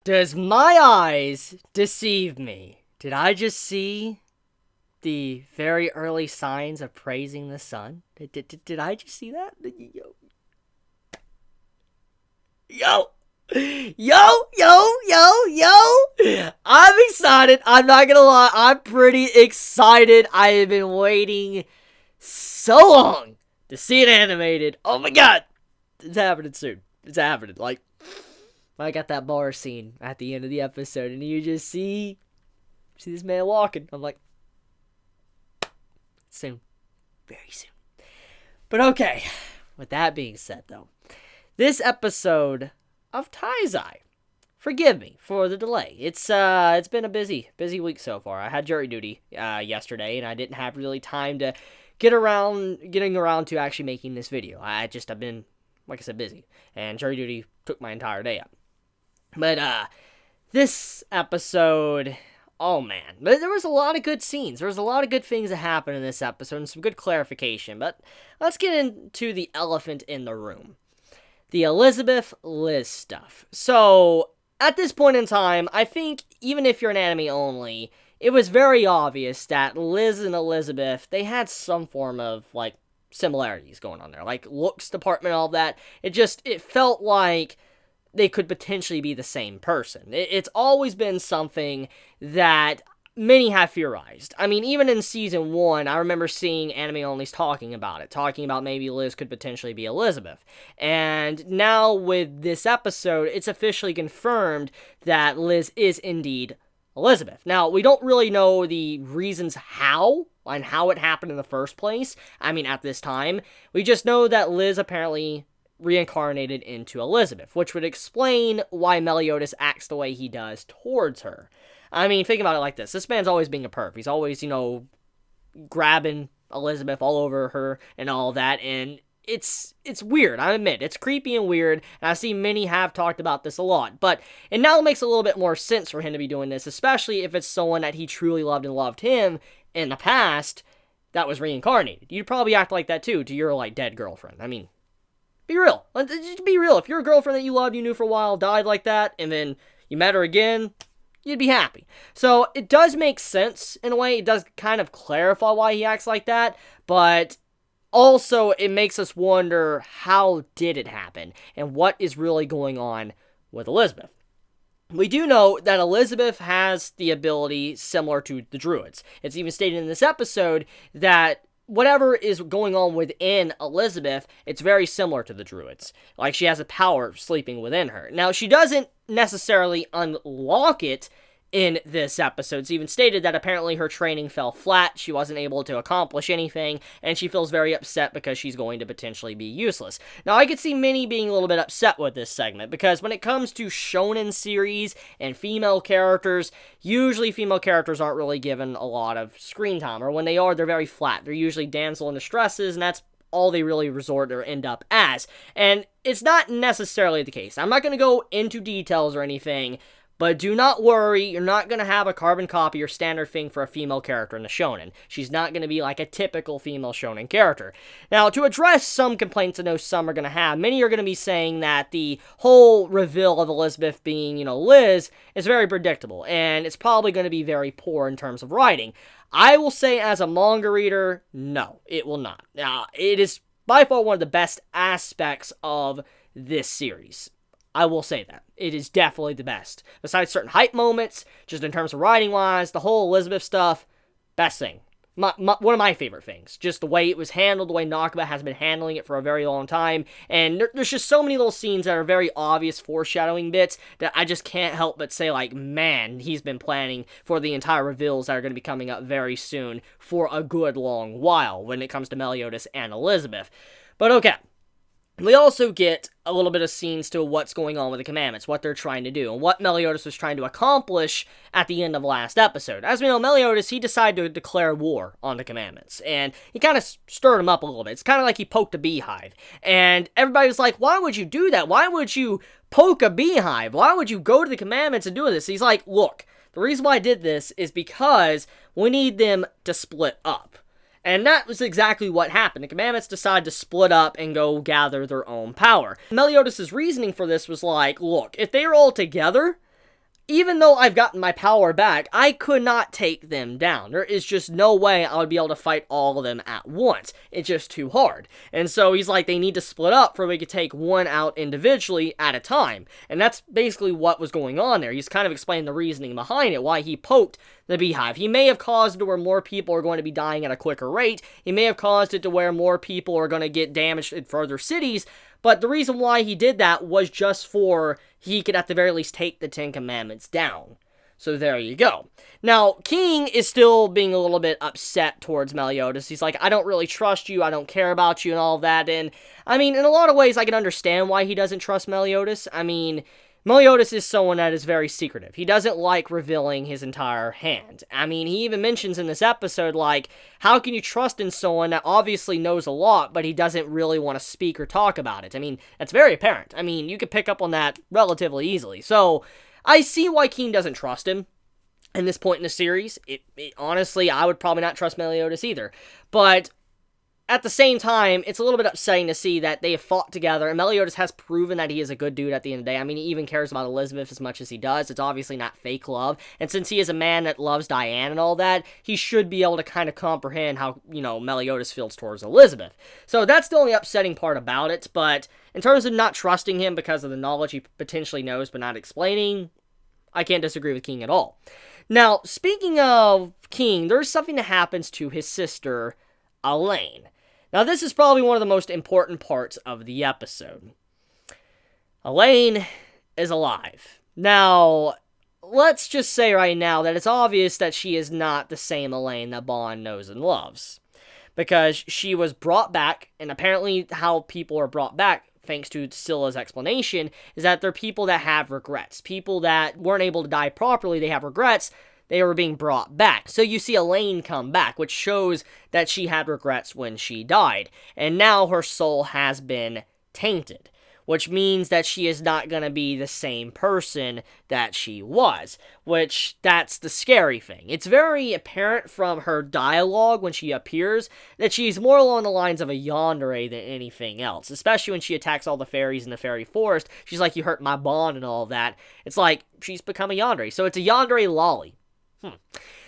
Does my eyes deceive me? Did I just see the very early signs of praising the sun? Did I just see that? Yo! I'm excited. I'm not gonna lie. I'm pretty excited. I have been waiting so long to see it animated. Oh my god! It's happening soon. It's happening. Like, I got that bar scene at the end of the episode, and you just see this man walking. I'm like, soon. Very soon. But okay, with that being said, though, this episode of Taizai, forgive me for the delay. It's been a busy week so far. I had jury duty yesterday, and I didn't have really time to getting around to actually making this video. I've been, like I said, busy, and jury duty took my entire day up. But, this episode, oh man, there was a lot of good scenes. There was a lot of good things that happened in this episode, and some good clarification. But let's get into the elephant in the room. The Elizabeth-Liz stuff. So, at this point in time, I think, even if you're an anime only, it was very obvious that Liz and Elizabeth, they had some form of, like, similarities going on there. Like, looks department, all that. It felt like they could potentially be the same person. It's always been something that many have theorized. I mean, even in season 1, I remember seeing anime-onlys talking about maybe Liz could potentially be Elizabeth. And now with this episode, it's officially confirmed that Liz is indeed Elizabeth. Now, we don't really know the reasons how it happened in the first place. I mean, at this time, we just know that Liz apparently reincarnated into Elizabeth, which would explain why Meliodas acts the way he does towards her. I mean, think about it like this. This man's always being a perp. He's always, grabbing Elizabeth all over her and all that, and it's weird, I admit. It's creepy and weird, and I see many have talked about this a lot, but it now makes a little bit more sense for him to be doing this, especially if it's someone that he truly loved and loved him in the past that was reincarnated. You'd probably act like that, too, to your, dead girlfriend. I mean, be real. Just be real. If your girlfriend that you loved, you knew for a while, died like that, and then you met her again, you'd be happy. So, it does make sense, in a way. It does kind of clarify why he acts like that, but also, it makes us wonder, how did it happen, and what is really going on with Elizabeth? We do know that Elizabeth has the ability similar to the Druids. It's even stated in this episode that whatever is going on within Elizabeth, it's very similar to the Druids. Like, she has a power sleeping within her. Now, she doesn't necessarily unlock it in this episode. It's even stated that apparently her training fell flat, she wasn't able to accomplish anything, and she feels very upset because she's going to potentially be useless. Now, I could see many being a little bit upset with this segment, because when it comes to shonen series and female characters, usually female characters aren't really given a lot of screen time, or when they are, they're very flat. They're usually damsel in distresses, and that's all they really resort or end up as. And it's not necessarily the case. I'm not going to go into details or anything, but do not worry, you're not going to have a carbon copy or standard thing for a female character in the shonen. She's not going to be like a typical female shonen character. Now, to address some complaints I know some are going to have, many are going to be saying that the whole reveal of Elizabeth being, Liz, is very predictable, and it's probably going to be very poor in terms of writing. I will say, as a manga reader, no, it will not. Now, it is by far one of the best aspects of this series. I will say that. It is definitely the best. Besides certain hype moments, just in terms of writing-wise, the whole Elizabeth stuff, best thing. One of my favorite things. Just the way it was handled, the way Nakaba has been handling it for a very long time. And there's just so many little scenes that are very obvious foreshadowing bits that I just can't help but say, man, he's been planning for the entire reveals that are going to be coming up very soon for a good long while when it comes to Meliodas and Elizabeth. But okay. We also get a little bit of scenes to what's going on with the commandments, what they're trying to do, and what Meliodas was trying to accomplish at the end of last episode. As we know, Meliodas, he decided to declare war on the commandments, and he kind of stirred them up a little bit. It's kind of like he poked a beehive, and everybody was like, why would you do that? Why would you poke a beehive? Why would you go to the commandments and do this? He's like, look, the reason why I did this is because we need them to split up. And that was exactly what happened. The commandments decided to split up and go gather their own power. Meliodas' reasoning for this was like, look, if they are all together, even though I've gotten my power back, I could not take them down. There is just no way I would be able to fight all of them at once. It's just too hard. And so he's like, they need to split up for we could take one out individually at a time. And that's basically what was going on there. He's kind of explained the reasoning behind it, why he poked the beehive. He may have caused it to where more people are going to be dying at a quicker rate. He may have caused it to where more people are going to get damaged in further cities. But the reason why he did that was just for he could at the very least take the Ten Commandments down. So there you go. Now, King is still being a little bit upset towards Meliodas. He's like, I don't really trust you, I don't care about you and all of that. And, I mean, in a lot of ways, I can understand why he doesn't trust Meliodas. I mean, Meliodas is someone that is very secretive. He doesn't like revealing his entire hand. I mean, he even mentions in this episode, like, how can you trust in someone that obviously knows a lot, but he doesn't really want to speak or talk about it? I mean, that's very apparent. I mean, you could pick up on that relatively easily. So, I see why King doesn't trust him in this point in the series. Honestly, I would probably not trust Meliodas either. But at the same time, it's a little bit upsetting to see that they have fought together, and Meliodas has proven that he is a good dude at the end of the day. I mean, he even cares about Elizabeth as much as he does. It's obviously not fake love, and since he is a man that loves Diane and all that, he should be able to kind of comprehend how, Meliodas feels towards Elizabeth. So that's the only upsetting part about it, but in terms of not trusting him because of the knowledge he potentially knows but not explaining, I can't disagree with King at all. Now, speaking of King, there's something that happens to his sister, Elaine. Now, this is probably one of the most important parts of the episode. Elaine is alive. Now, let's just say right now that it's obvious that she is not the same Elaine that Bond knows and loves. Because she was brought back, and apparently how people are brought back, thanks to Scylla's explanation, is that they're people that have regrets. People that weren't able to die properly, they have regrets. They were being brought back. So you see Elaine come back, which shows that she had regrets when she died. And now her soul has been tainted, which means that she is not going to be the same person that she was, which that's the scary thing. It's very apparent from her dialogue when she appears that she's more along the lines of a yandere than anything else, especially when she attacks all the fairies in the fairy forest. She's like, you hurt my bond and all that. It's like she's become a yandere. So it's a yandere lolly.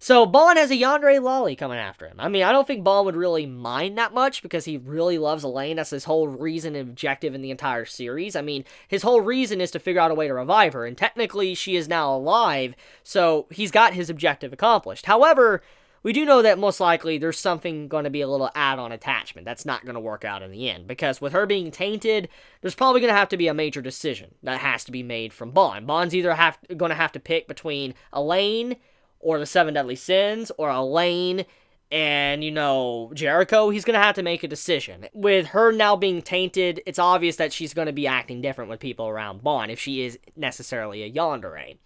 So Bond has a yandere lolly coming after him. I mean, I don't think Bond would really mind that much because he really loves Elaine. That's his whole reason and objective in the entire series. I mean, his whole reason is to figure out a way to revive her, and technically she is now alive, so he's got his objective accomplished. However, we do know that most likely there's something going to be a little add-on attachment that's not going to work out in the end, because with her being tainted, there's probably going to have to be a major decision that has to be made from Bond. Bond's either going to have to pick between Elaine or the Seven Deadly Sins, or Elaine and, Jericho. He's going to have to make a decision. With her now being tainted, it's obvious that she's going to be acting different with people around Bond, if she is necessarily a yandere.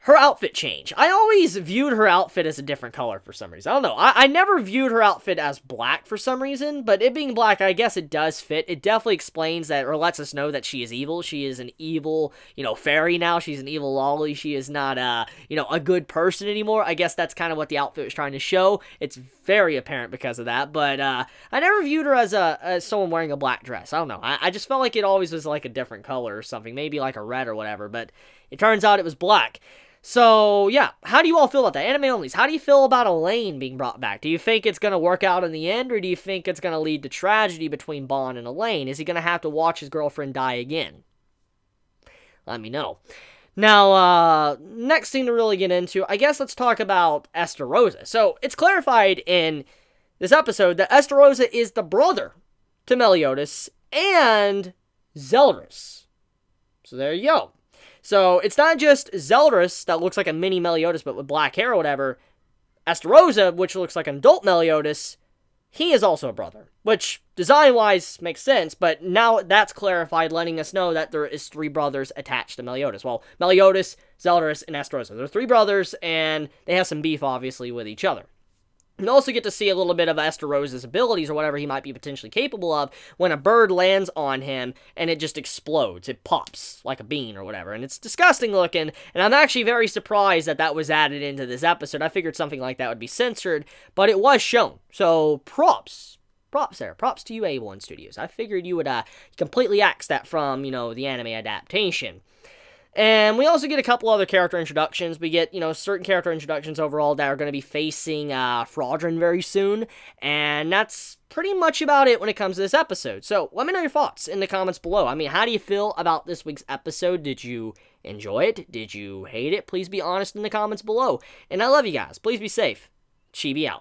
Her outfit change. I always viewed her outfit as a different color for some reason. I don't know. I never viewed her outfit as black for some reason, but it being black, I guess it does fit. It definitely explains that, or lets us know that she is evil. She is an evil, fairy now. She's an evil lolly. She is not, a good person anymore. I guess that's kind of what the outfit was trying to show. It's very apparent because of that, but I never viewed her as someone wearing a black dress. I don't know. I just felt like it always was like a different color or something, maybe like a red or whatever, but it turns out it was black. So, yeah, how do you all feel about that? Anime onlys, how do you feel about Elaine being brought back? Do you think it's going to work out in the end, or do you think it's going to lead to tragedy between Bond and Elaine? Is he going to have to watch his girlfriend die again? Let me know. Now, next thing to really get into, I guess let's talk about Estarossa. So, it's clarified in this episode that Estarossa is the brother to Meliodas and Zeldris. So, there you go. So, it's not just Zeldris that looks like a mini Meliodas but with black hair or whatever. Estarossa, which looks like an adult Meliodas, he is also a brother. Which, design-wise, makes sense, but now that's clarified, letting us know that there is 3 brothers attached to Meliodas. Well, Meliodas, Zeldris, and Estarossa. They're 3 brothers, and they have some beef, obviously, with each other. And also get to see a little bit of Esther Rose's abilities or whatever he might be potentially capable of when a bird lands on him and it just explodes. It pops like a bean or whatever. And it's disgusting looking. And I'm actually very surprised that that was added into this episode. I figured something like that would be censored, but it was shown. So props. Props there. Props to you, A1 Studios. I figured you would completely axe that from, the anime adaptation. And we also get a couple other character introductions. We get, certain character introductions overall that are going to be facing Fraudrin very soon. And that's pretty much about it when it comes to this episode. So let me know your thoughts in the comments below. I mean, how do you feel about this week's episode? Did you enjoy it? Did you hate it? Please be honest in the comments below. And I love you guys. Please be safe. Chibi out.